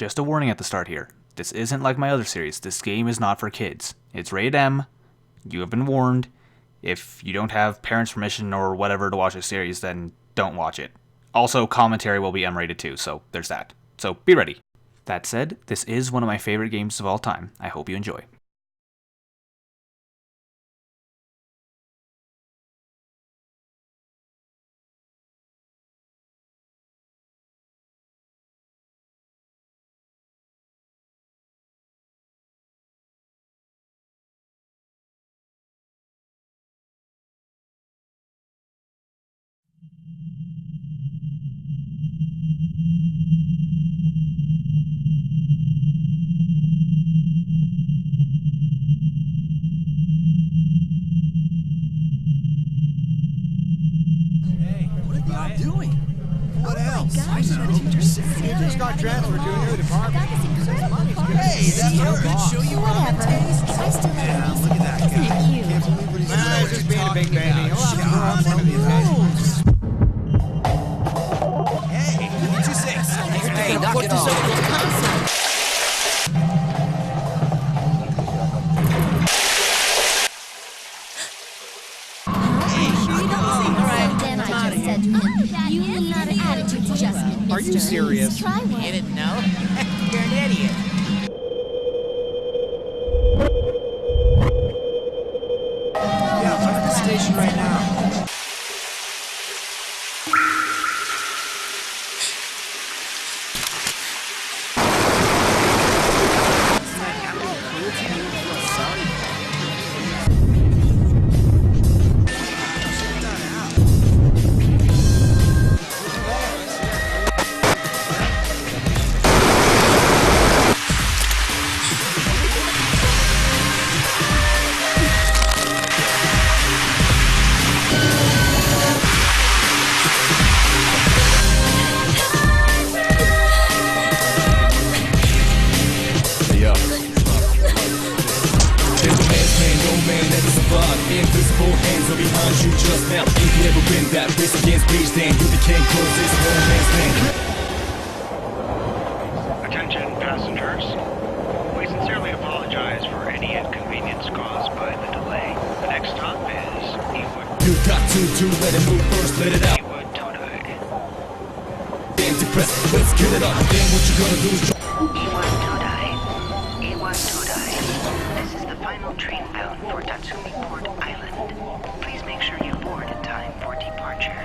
just a warning at the start here. This isn't like my other series. This game is not for kids. It's rated M. You have been warned. If you don't have parents' permission or whatever to watch this series, then don't watch it. Also, commentary will be M-rated too, so there's that. So be ready. That said, this is one of my favorite games of all time. I hope you enjoy. Doing? What else? I know. You just got transferred to a new department. Hey, that's our boss. Show you around the taste. I still have Yeah, look at that guy. Isn't it Can't believe what he's doing. Just being a big baby. He'll have to grow up one of these days. Hey, what you say? Hey, knock it off. Then I just said to him, you need an attitude adjustment, mister. Are you serious? Try one. You didn't know? You're an idiot. Yeah, I'm at the station right now. Invisible hands are behind you just now. If you ever win that race against Beach, then you became close. It's no man's land. Attention passengers. We sincerely apologize for any inconvenience caused by the delay. The next stop is Ewood. You got to let it move first, let it out. Ewood Todai. Damn depressed, let's get it up. Then what you gonna do is Ewood Todai. Ewood Todai. This is the final train bound for Tatsumi Port Island. Please make sure you board in time for departure.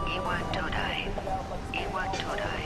Ewood Todai. Ewood Todai.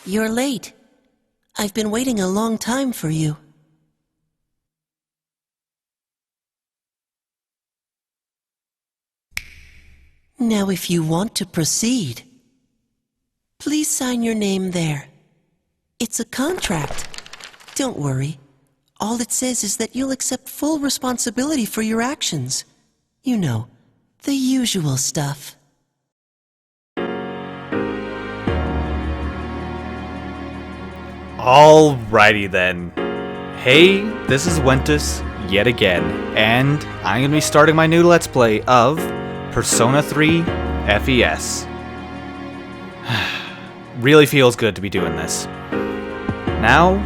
You're late. I've been waiting a long time for you. Now, if you want to proceed, please sign your name there. It's a contract. Don't worry. All it says is that you'll accept full responsibility for your actions. You know, the usual stuff. Alrighty then. Hey, this is Wentus yet again, and I'm going to be starting my new Let's Play of Persona 3 FES. Really feels good to be doing this. Now,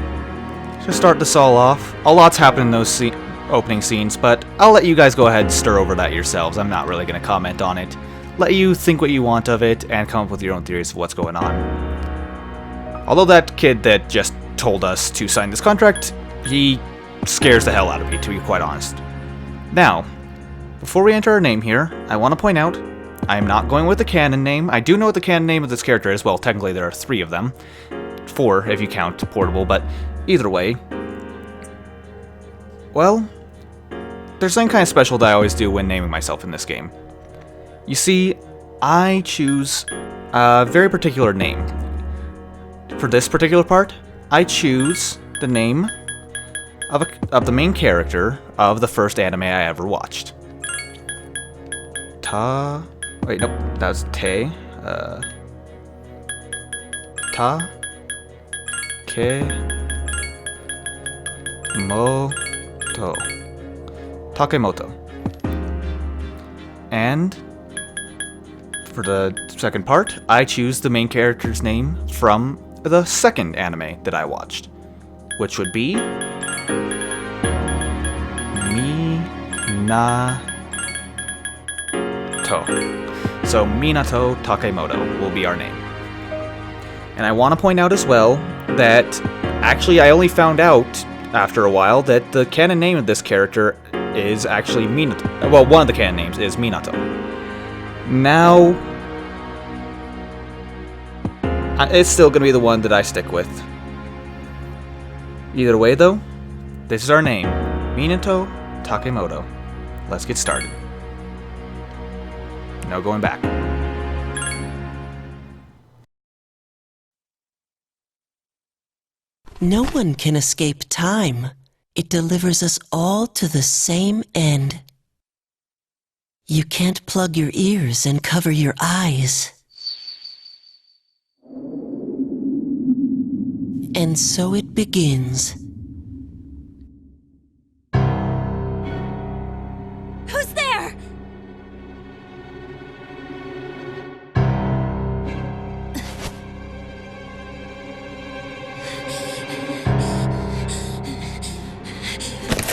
to start this all off, a lot's happened in opening scenes, but I'll let you guys go ahead and stir over that yourselves. I'm not really going to comment on it. Let you think what you want of it and come up with your own theories of what's going on. Although that kid that just told us to sign this contract, he scares the hell out of me, to be quite honest. Now, before we enter our name here, I want to point out, I'm not going with the canon name. I do know what the canon name of this character is. Well, technically there are 3 of them. 4 if you count Portable, but either way. Well, there's something kind of special that I always do when naming myself in this game. You see, I choose a very particular name. For this particular part, I choose the name of the main character of the first anime I ever watched. Wait, nope, that was Te. Takemoto. And for the second part, I choose the main character's name from the second anime that I watched, which would be Minato. So Minato Takemoto will be our name. And I want to point out as well that actually I only found out after a while that the canon name of this character is actually Minato. Well, one of the canon names is Minato. Now, it's still going to be the one that I stick with. Either way though, this is our name, Minato Takemoto. Let's get started. No going back. No one can escape time. It delivers us all to the same end. You can't plug your ears and cover your eyes. And so it begins. Who's there?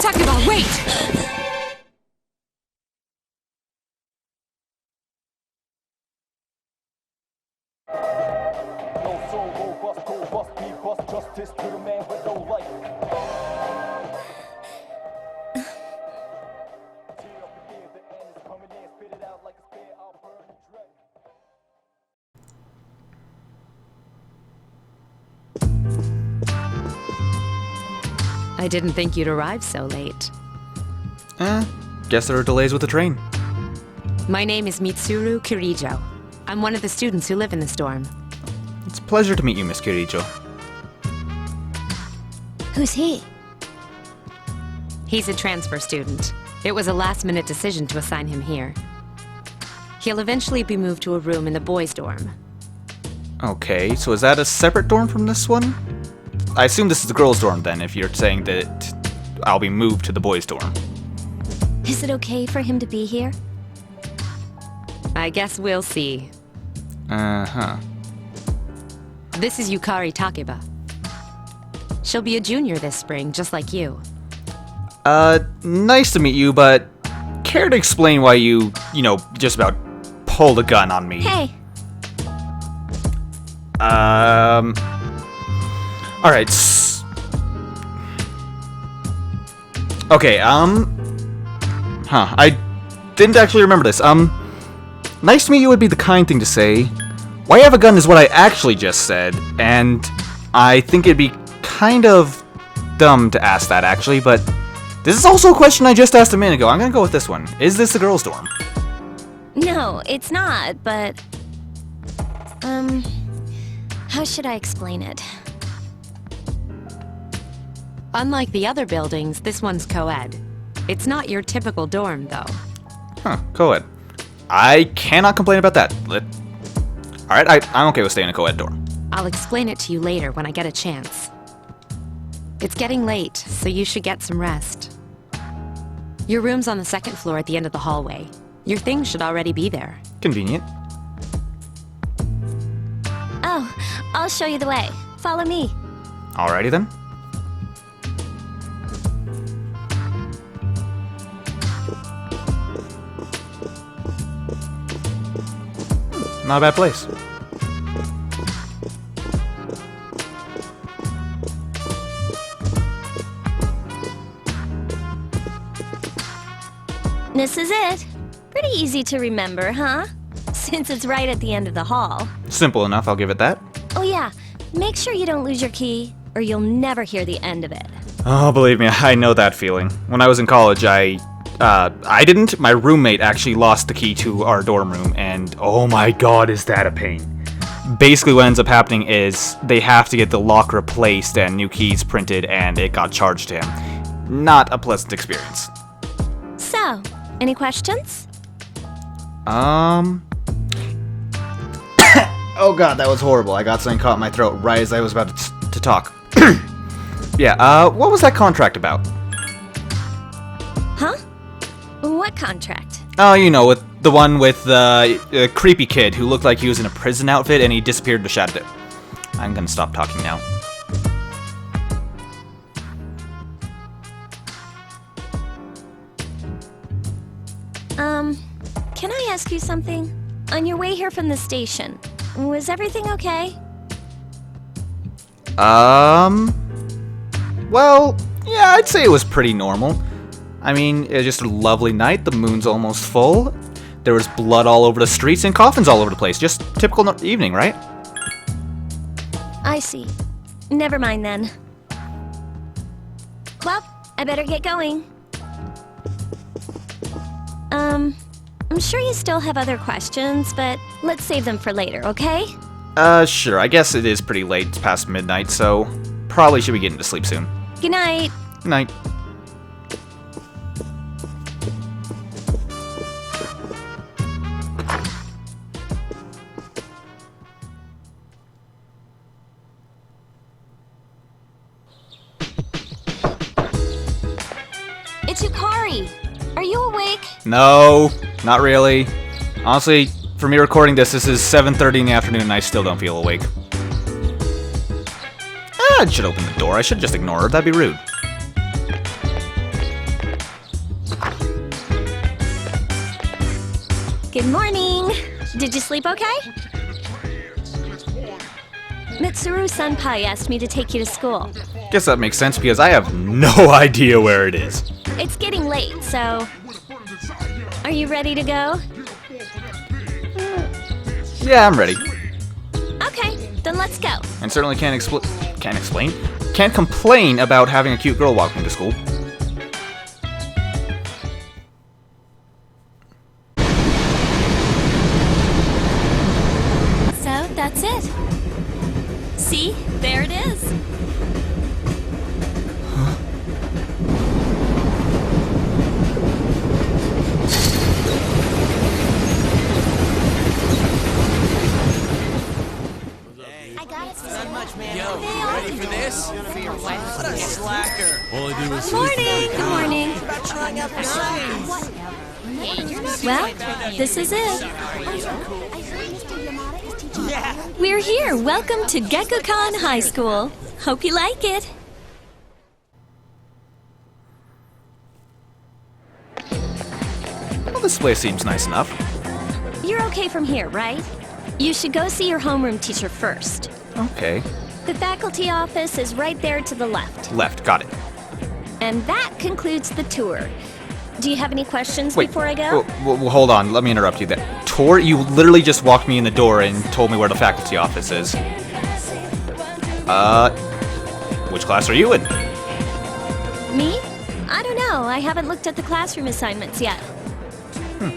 Takeba, wait! I didn't think you'd arrive so late. Guess there are delays with the train. My name is Mitsuru Kirijo. I'm one of the students who live in this dorm. It's a pleasure to meet you, Miss Kirijo. Who's he? He's a transfer student. It was a last-minute decision to assign him here. He'll eventually be moved to a room in the boys' dorm. Okay, so is that a separate dorm from this one? I assume this is the girls' dorm then, if you're saying that I'll be moved to the boys' dorm. Is it okay for him to be here? I guess we'll see. Uh-huh. This is Yukari Takeba. She'll be a junior this spring, just like you. Nice to meet you, but care to explain why you just about pulled a gun on me? Hey, Alright. Okay, I didn't actually remember this. Nice to meet you would be the kind thing to say. Why you have a gun is what I actually just said, and I think it'd be kind of dumb to ask that, actually, but this is also a question I just asked a minute ago. I'm gonna go with this one. Is this the girls' dorm? no, it's not, but... how should I explain it? Unlike the other buildings, this one's co-ed. It's not your typical dorm, though. Huh, co-ed. I cannot complain about that. Alright, I'm okay with staying in a co-ed dorm. I'll explain it to you later when I get a chance. It's getting late, so you should get some rest. Your room's on the second floor at the end of the hallway. Your things should already be there. Convenient. Oh, I'll show you the way. Follow me. Alrighty then. Not a bad place. This is it. Pretty easy to remember, huh? Since it's right at the end of the hall. Simple enough, I'll give it that. Oh yeah, make sure you don't lose your key, or you'll never hear the end of it. Oh, believe me, I know that feeling. When I was in college, I didn't. My roommate actually lost the key to our dorm room, and oh my god, is that a pain. Basically, what ends up happening is they have to get the lock replaced and new keys printed, and it got charged to him. Not a pleasant experience. So, any questions? Oh god, that was horrible. I got something caught in my throat right as I was about to talk. Yeah, what was that contract about? Huh? What contract? Oh, you know, with the one with the creepy kid who looked like he was in a prison outfit and he disappeared in the shadow. I'm gonna stop talking now. Can I ask you something? On your way here from the station, was everything okay? Well, yeah, I'd say it was pretty normal. I mean, it was just a lovely night, the moon's almost full, there was blood all over the streets and coffins all over the place. Just typical evening, right? I see. Never mind then. Well, I better get going. I'm sure you still have other questions, but let's save them for later, okay? Sure, I guess it is pretty late, it's past midnight, so probably should be getting to sleep soon. Good night. Good night. It's Yukari. Are you awake? No, not really. Honestly, for me recording this is 7:30 in the afternoon and I still don't feel awake. I should open the door. I should just ignore her. That'd be rude. Good morning. Did you sleep okay? Mitsuru Senpai asked me to take you to school. Guess that makes sense because I have no idea where it is. It's getting late, so... Are you ready to go? Yeah, I'm ready. Okay, then let's go. And certainly can't complain about having a cute girl walking to school. So, that's it. See? There it is. Yo, ready for this? What a slacker. All I do is Good morning. Good morning. About trying out for science. Well, this is it. Yeah. We're here. Welcome to Gekukan High School. Hope you like it. Well, this place seems nice enough. You're okay from here, right? You should go see your homeroom teacher first. Okay. The faculty office is right there to the left. Left, got it. And that concludes the tour. Do you have any questions Wait, before I go? well, hold on, let me interrupt you there. Tour? You literally just walked me in the door and told me where the faculty office is. Which class are you in? Me? I don't know. I haven't looked at the classroom assignments yet.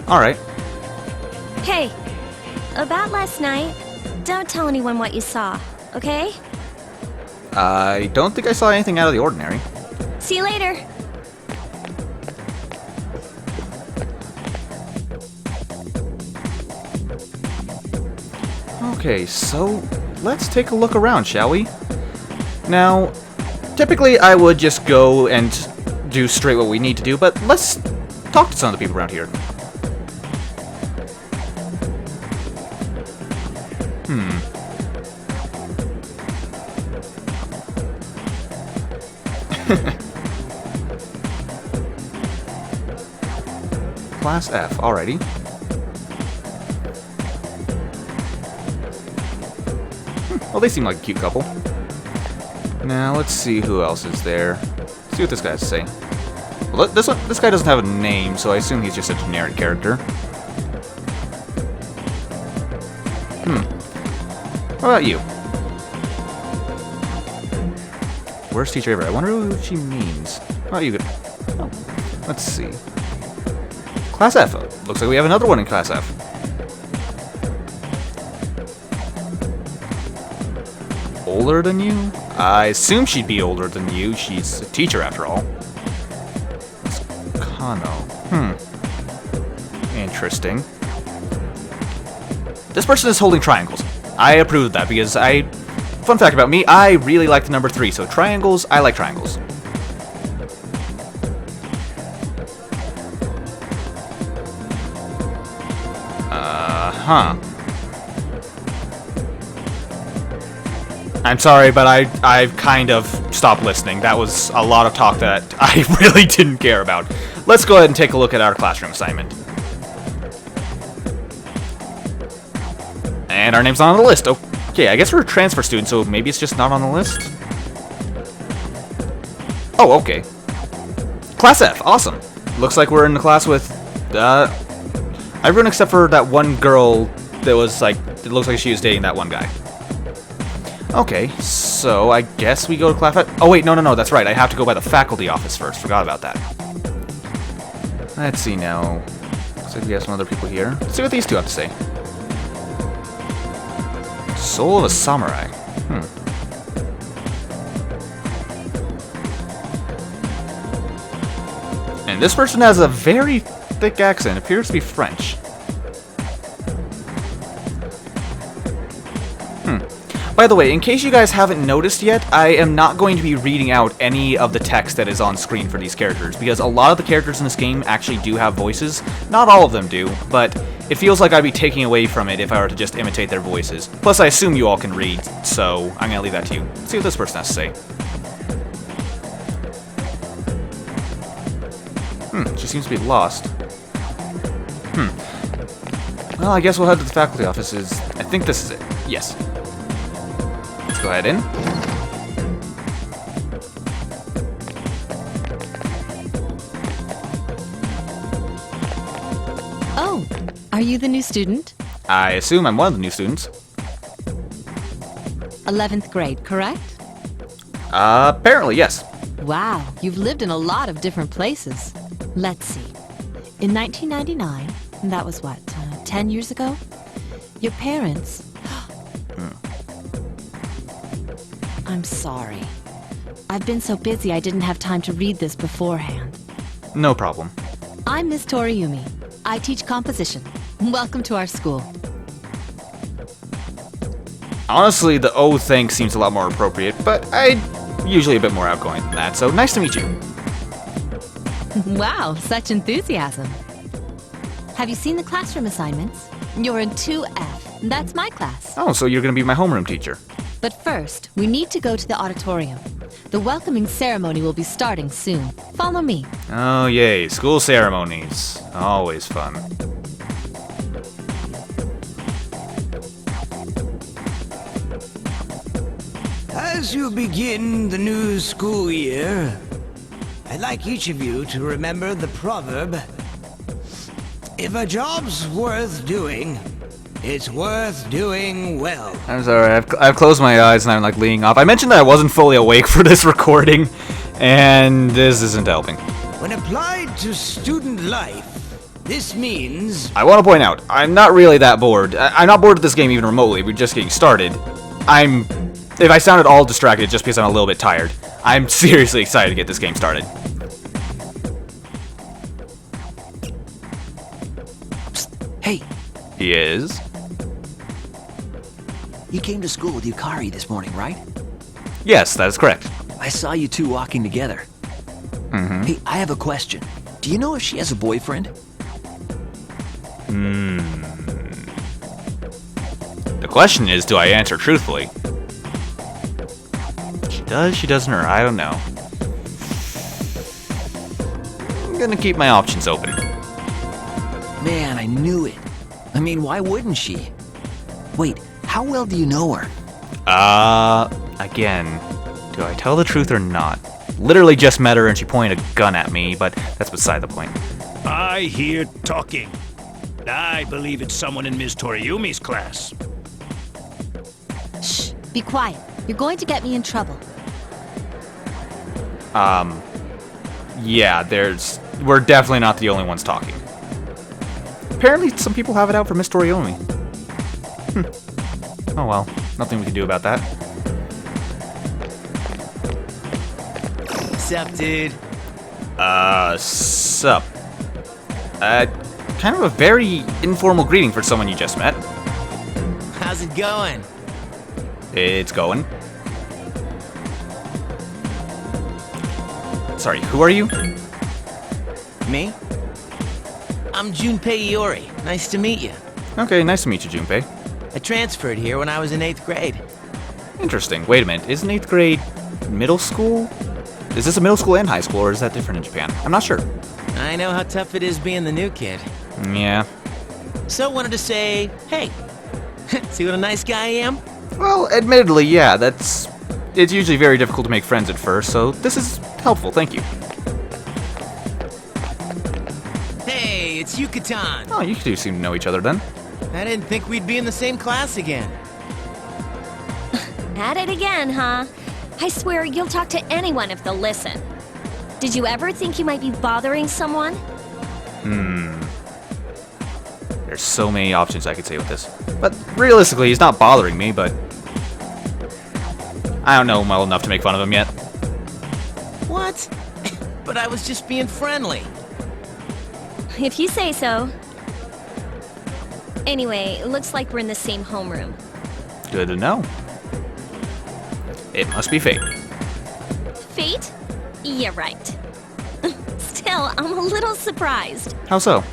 Alright. Hey, about last night, don't tell anyone what you saw, okay? I don't think I saw anything out of the ordinary. See you later. Okay, so let's take a look around, shall we? Now, typically I would just go and do straight what we need to do, but let's talk to some of the people around here. Class F, alrighty. Well, they seem like a cute couple. Now, let's see who else is there. See what this guy has to say. Well, this guy doesn't have a name, so I assume he's just a generic character. What about you? Worst teacher ever. I wonder who she means. How about you? Oh, let's see. Class F. Looks like we have another one in Class F. Older than you? I assume she'd be older than you. She's a teacher after all. Kano. Interesting. This person is holding triangles. I approve of that because fun fact about me, I really like the number 3, so triangles, I like triangles. I'm sorry, but I've kind of stopped listening. That was a lot of talk that I really didn't care about. Let's go ahead and take a look at our classroom assignment. And our name's not on the list. Okay, I guess we're a transfer student, so maybe it's just not on the list. Oh, okay. Class F, awesome. Looks like we're in the class with, everyone except for that one girl that was like, it looks like she was dating that one guy. Okay, so I guess we go to class F. Oh wait, no, that's right. I have to go by the faculty office first. Forgot about that. Let's see now. Looks like we have some other people here. Let's see what these two have to say. Soul of a Samurai. And this person has a very thick accent. Appears to be French. By the way, in case you guys haven't noticed yet, I am not going to be reading out any of the text that is on screen for these characters, because a lot of the characters in this game actually do have voices. Not all of them do, but it feels like I'd be taking away from it if I were to just imitate their voices. Plus, I assume you all can read, so I'm going to leave that to you. Let's see what this person has to say. She seems to be lost. Well, I guess we'll head to the faculty offices. I think this is it. Yes. Let's go ahead in. Oh, are you the new student? I assume I'm one of the new students. 11th grade, correct? Apparently, yes. Wow, you've lived in a lot of different places. Let's see. In 1999, that was what, 10 years ago? Your parents... I'm sorry. I've been so busy I didn't have time to read this beforehand. No problem. I'm Miss Toriumi. I teach composition. Welcome to our school. Honestly, the O thing seems a lot more appropriate, but I'm usually a bit more outgoing than that, so nice to meet you. Wow, such enthusiasm. Have you seen the classroom assignments? You're in 2F. That's my class. Oh, so you're going to be my homeroom teacher. But first, we need to go to the auditorium. The welcoming ceremony will be starting soon. Follow me. Oh, yay. School ceremonies. Always fun. As you begin the new school year, I'd like each of you to remember the proverb, if a job's worth doing, it's worth doing well. I'm sorry, I've closed my eyes and I'm like leaning off. I mentioned that I wasn't fully awake for this recording, and this isn't helping. When applied to student life, this means... I want to point out, I'm not really that bored. I'm not bored with this game even remotely. We're just getting started. If I sounded all distracted just because I'm a little bit tired, I'm seriously excited to get this game started. Psst. Hey. He is? You came to school with Yukari this morning, right? Yes, that is correct. I saw you two walking together. Mm-hmm. Hey, I have a question. Do you know if she has a boyfriend? The question is, do I answer truthfully? She does, she doesn't, or I don't know. I'm gonna keep my options open. Man, I knew it. I mean, why wouldn't she? Wait, how well do you know her? Again, do I tell the truth or not? Literally just met her and she pointed a gun at me, but that's beside the point. I hear talking. I believe it's someone in Ms. Toriumi's class. Shh, be quiet. You're going to get me in trouble. Yeah, we're definitely not the only ones talking. Apparently some people have it out for Miss Toriumi. Oh well, nothing we can do about that. Sup, dude? Sup. Kind of a very informal greeting for someone you just met. How's it going? It's going. Sorry, who are you? Me? I'm Junpei Iori. Nice to meet you. Okay, nice to meet you, Junpei. I transferred here when I was in 8th grade. Interesting. Wait a minute, isn't 8th grade middle school? Is this a middle school and high school, or is that different in Japan? I'm not sure. I know how tough it is being the new kid. Yeah. So wanted to say, hey, see what a nice guy I am? Well, admittedly, yeah, it's usually very difficult to make friends at first, so this is helpful, thank you. Hey, it's Yucatan. Oh, you two seem to know each other then. I didn't think we'd be in the same class again. At it again, huh? I swear you'll talk to anyone if they'll listen. Did you ever think you might be bothering someone? There's so many options I could say with this. But realistically, he's not bothering me, but I don't know him well enough to make fun of him yet. What? But I was just being friendly. If you say so. Anyway, it looks like we're in the same homeroom. Good to know. It must be fate. Fate? Yeah, right. Still, I'm a little surprised. How so?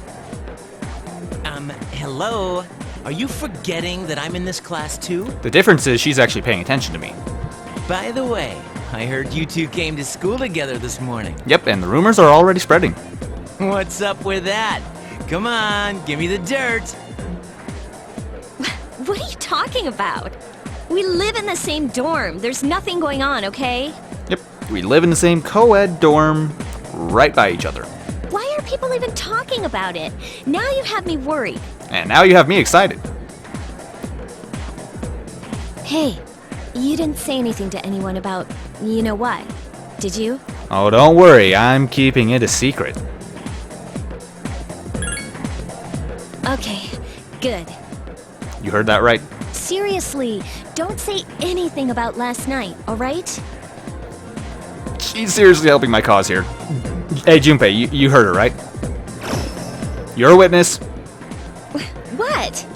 Hello? Are you forgetting that I'm in this class too? The difference is she's actually paying attention to me. By the way, I heard you two came to school together this morning. Yep, and the rumors are already spreading. What's up with that? Come on, give me the dirt. What are you talking about? We live in the same dorm. There's nothing going on, okay? Yep, we live in the same co-ed dorm, right by each other. Why are people even talking about it? Now you have me worried. And now you have me excited. Hey, you didn't say anything to anyone about you know what, did you? Oh, don't worry, I'm keeping it a secret. Okay, good. You heard that right? Seriously, don't say anything about last night, alright? She's seriously helping my cause here. Hey, Junpei, you heard her, right? You're a witness. What?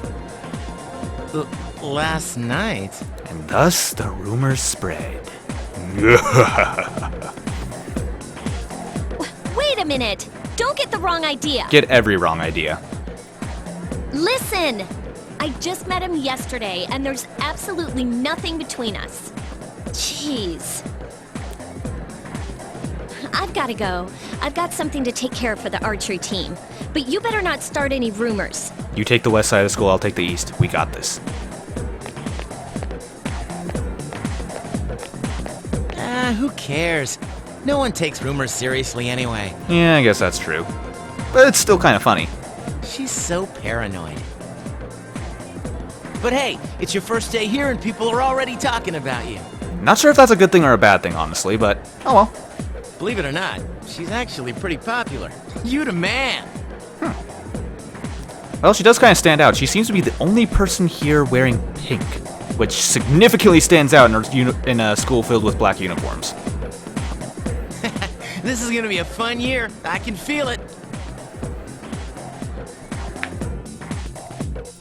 Last night? And thus the rumors spread. Wait a minute! Don't get the wrong idea! Get every wrong idea. Listen! I just met him yesterday, and there's absolutely nothing between us. Jeez. I've gotta go. I've got something to take care of for the archery team. But you better not start any rumors. You take the west side of school, I'll take the east. We got this. Who cares? No one takes rumors seriously anyway. Yeah, I guess that's true. But it's still kind of funny. She's so paranoid. But hey, it's your first day here and people are already talking about you. Not sure if that's a good thing or a bad thing, honestly, but oh well. Believe it or not, she's actually pretty popular. You the man! Well, she does kind of stand out. She seems to be the only person here wearing pink, which significantly stands out in a school filled with black uniforms. This is gonna be a fun year. I can feel it.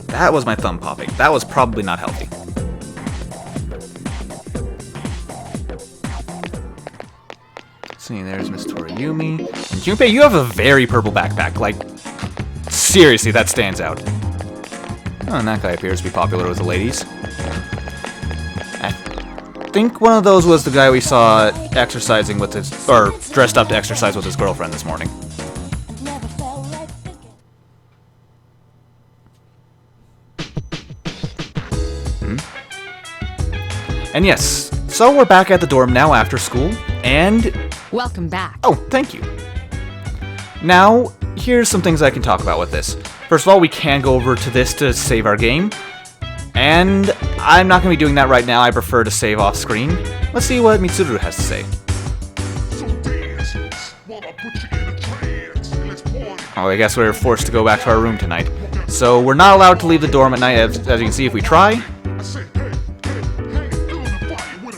That was my thumb popping. That was probably not healthy. See, there's Miss Toriumi. And Junpei, you have a very purple backpack. Like, seriously, that stands out. Oh, and that guy appears to be popular with the ladies. I think one of those was the guy we saw exercising with his, or dressed up to exercise with his girlfriend this morning. And yes, so we're back at the dorm now after school, and... Welcome back. Oh, thank you. Now, here's some things I can talk about with this. First of all, we can go over to this to save our game. And I'm not going to be doing that right now. I prefer to save off screen. Let's see what Mitsuru has to say. Oh, I guess we're forced to go back to our room tonight. So we're not allowed to leave the dorm at night, as you can see if we try.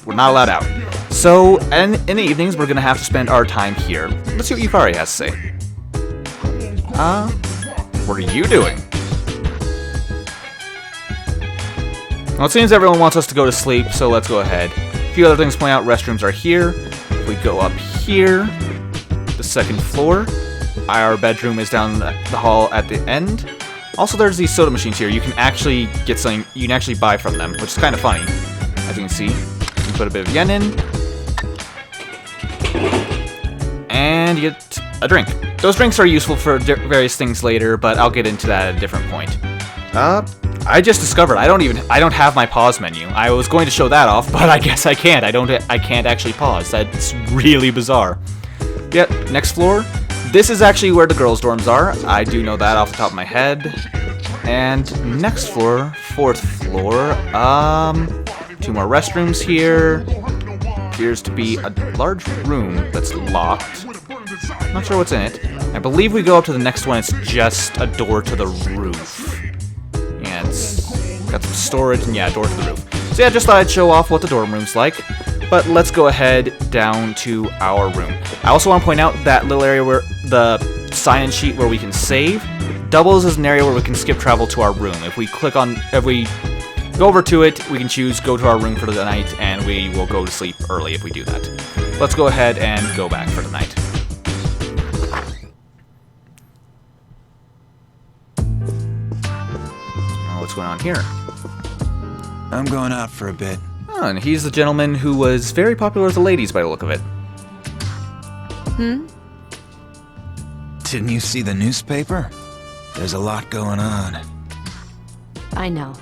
We're not allowed out. So, and in the evenings, we're going to have to spend our time here. Let's see what Yukari has to say. What are you doing? Well, it seems everyone wants us to go to sleep, so let's go ahead. A few other things to point out, restrooms are here. If we go up here, the second floor, our bedroom is down the hall at the end. Also, there's these soda machines here. You can actually get something, you can actually buy from them, which is kind of funny. As you can see, you put a bit of yen in, and you get a drink. Those drinks are useful for various things later, but I'll get into that at a different point. I just discovered I don't have my pause menu. I was going to show that off, but I guess I can't. I can't actually pause. That's really bizarre. Yep, next floor. This is actually where the girls' dorms are. I do know that off the top of my head. And next floor, fourth floor. 2 more restrooms here. Appears to be a large room that's locked. Not sure what's in it. I believe we go up to the next one. It's just a door to the roof. Yeah, it's got some storage and yeah, door to the roof. So yeah, just thought I'd show off what the dorm room's like. But let's go ahead down to our room. I also want to point out that little area where the sign-in sheet where we can save doubles as an area where we can skip travel to our room. If we go over to it, we can choose go to our room for the night, and we will go to sleep early if we do that. Let's go ahead and go back for the night. What's going on here? I'm going out for a bit. Oh, and he's the gentleman who was very popular with the ladies by the look of it. Didn't you see the newspaper? There's a lot going on. I know.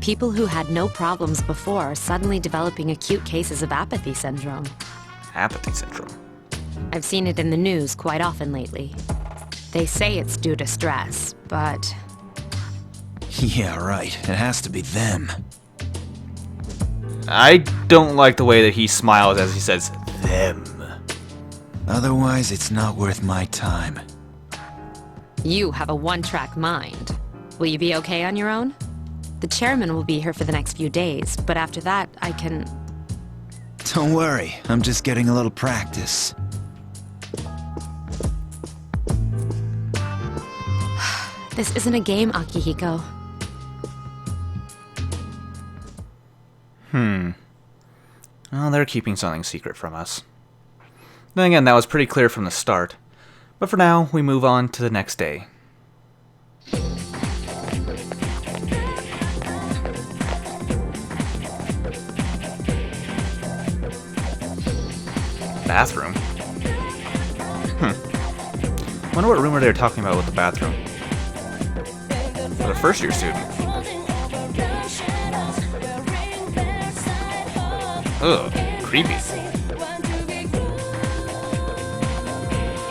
People who had no problems before are suddenly developing acute cases of apathy syndrome. Apathy syndrome? I've seen it in the news quite often lately. They say it's due to stress, but... Yeah, right. It has to be them. I don't like the way that he smiles as he says, them. Otherwise, it's not worth my time. You have a one-track mind. Will you be okay on your own? The chairman will be here for the next few days, but after that, I can... Don't worry, I'm just getting a little practice. This isn't a game, Akihiko. Well, they're keeping something secret from us. Then again, that was pretty clear from the start. But for now, we move on to the next day. Bathroom? Wonder what room are they talking about with the bathroom? For the first year student. Ugh, creepy.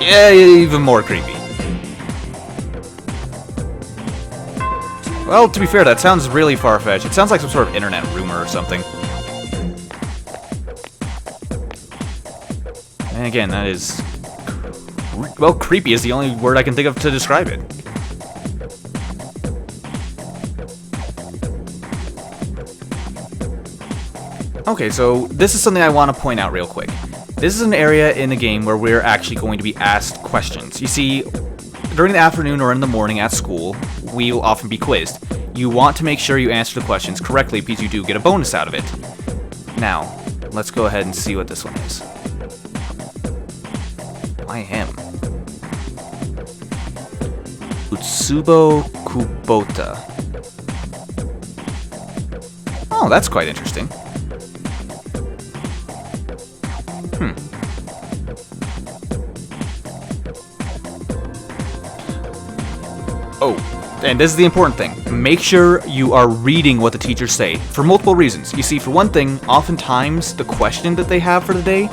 Yeah, even more creepy. Well, to be fair, that sounds really far-fetched. It sounds like some sort of internet rumor or something. And again, that is... well, creepy is the only word I can think of to describe it. Okay, so this is something I want to point out real quick. This is an area in the game where we're actually going to be asked questions. You see, during the afternoon or in the morning at school, we will often be quizzed. You want to make sure you answer the questions correctly because you do get a bonus out of it. Now, let's go ahead and see what this one is. Why him? Utsubo Kubota. Oh, that's quite interesting. Oh, and this is the important thing, make sure you are reading what the teachers say, for multiple reasons. You see, for one thing, oftentimes the question that they have for the day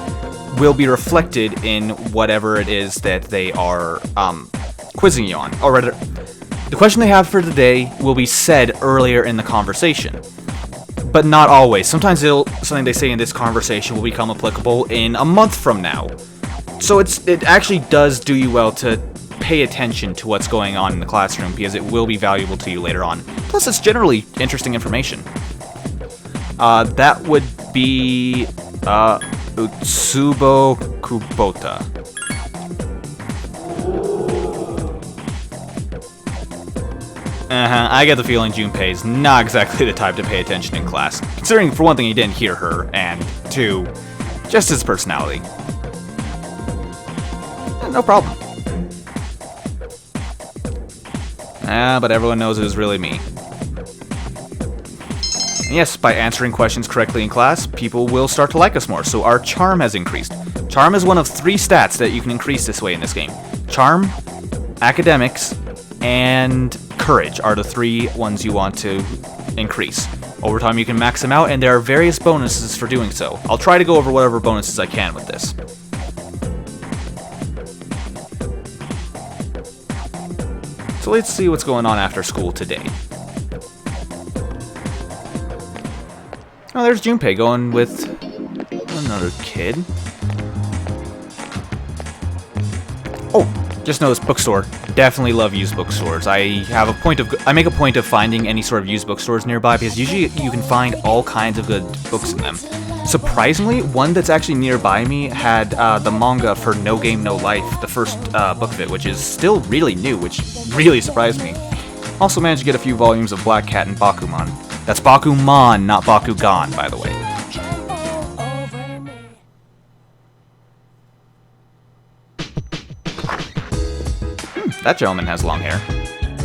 will be reflected in whatever it is that they are quizzing you on. Or rather, the question they have for the day will be said earlier in the conversation. But not always. Sometimes something they say in this conversation will become applicable in a month from now. So it actually does do you well to pay attention to what's going on in the classroom, because it will be valuable to you later on. Plus, it's generally interesting information. That would be Utsubo Kubota. I get the feeling Junpei's not exactly the type to pay attention in class, considering for one thing he didn't hear her, and two, just his personality. No problem. But everyone knows it was really me. And yes, by answering questions correctly in class, people will start to like us more, so our charm has increased. Charm is one of 3 stats that you can increase this way in this game. Charm, academics, and courage are the 3 ones you want to increase. Over time you can max them out, and there are various bonuses for doing so. I'll try to go over whatever bonuses I can with this. So let's see what's going on after school today. Oh, there's Junpei going with another kid. Oh, just noticed bookstore. Definitely love used bookstores. I make a point of finding any sort of used bookstores nearby, because usually you can find all kinds of good books in them. Surprisingly, one that's actually nearby me had the manga for No Game No Life, the first book of it, which is still really new, which really surprised me. Also managed to get a few volumes of Black Cat and Bakuman. That's Bakuman, not Bakugan, by the way. That gentleman has long hair.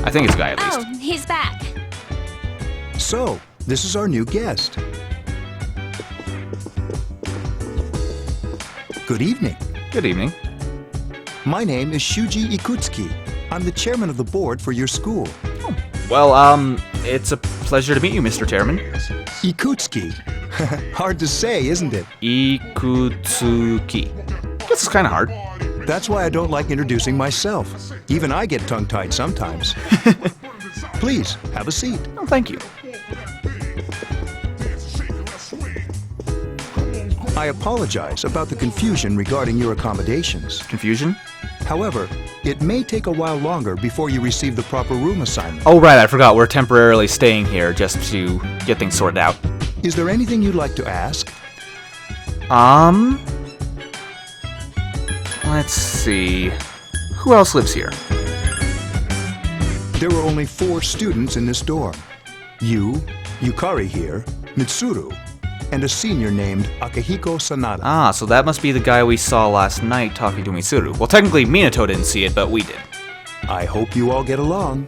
I think it's a guy at least. Oh, he's back. So, this is our new guest. Good evening. Good evening. My name is Shuji Ikutsuki. I'm the chairman of the board for your school. Oh. Well, it's a pleasure to meet you, Mr. Chairman. Ikutsuki. Hard to say, isn't it? Ikutsuki. Guess it's kind of hard. That's why I don't like introducing myself. Even I get tongue-tied sometimes. Please, have a seat. Oh, thank you. I apologize about the confusion regarding your accommodations. Confusion? However, it may take a while longer before you receive the proper room assignment. Oh, right, I forgot. We're temporarily staying here just to get things sorted out. Is there anything you'd like to ask? Let's see. Who else lives here? There are only 4 students in this dorm. You, Yukari here, Mitsuru, and a senior named Akihiko Sanada. Ah, so that must be the guy we saw last night talking to Mitsuru. Well, technically Minato didn't see it, but we did. I hope you all get along.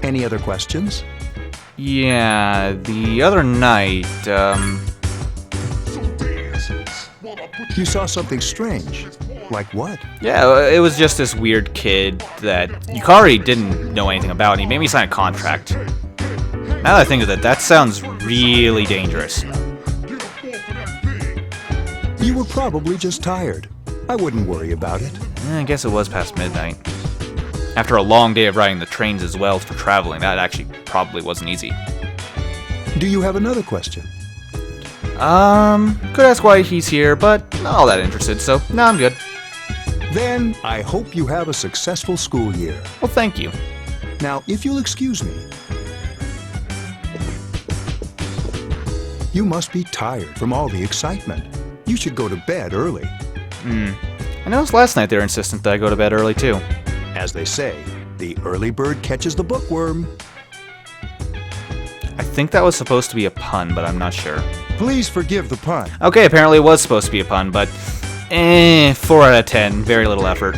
Any other questions? Yeah, the other night, You saw something strange. Like what? Yeah, it was just this weird kid that Yukari didn't know anything about, and he made me sign a contract. Now that I think of it, that sounds really dangerous. You were probably just tired. I wouldn't worry about it. I guess it was past midnight. After a long day of riding the trains as well for traveling, that actually probably wasn't easy. Do you have another question? Could ask why he's here, but not all that interested, so no, I'm good. Then, I hope you have a successful school year. Well, thank you. Now, if you'll excuse me. You must be tired from all the excitement. You should go to bed early. I noticed last night they were insistent that I go to bed early, too. As they say, the early bird catches the bookworm. I think that was supposed to be a pun, but I'm not sure. Please forgive the pun. Okay, apparently it was supposed to be a pun, but 4 out of 10. Very little effort.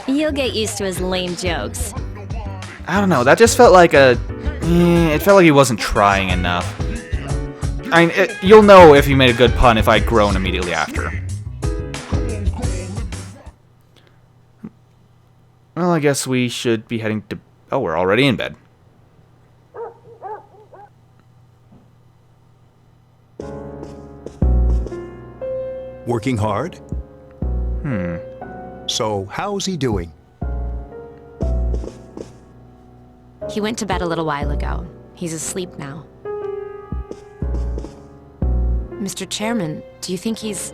You'll get used to his lame jokes. I don't know, that just felt like it felt like he wasn't trying enough. I mean, you'll know if you made a good pun if I groan immediately after. Well, I guess we should be heading to... Oh, we're already in bed. Working hard? So, how's he doing? He went to bed a little while ago. He's asleep now. Mr. Chairman, do you think he's...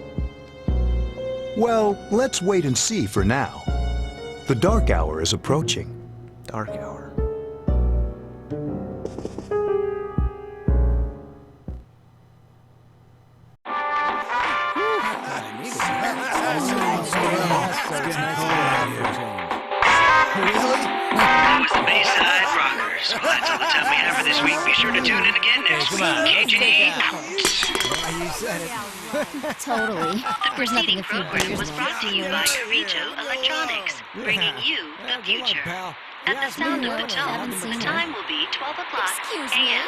Well, let's wait and see for now. The dark hour is approaching. Dark hour. That was the Bayside Rockers. Well, that's all the time we have for this week. Be sure to tune in again next week. KJ out. Totally. The preceding program was brought to you by Carito Electronics, bringing you the future. At the sound of the tone, the time will be 12 o'clock a.m.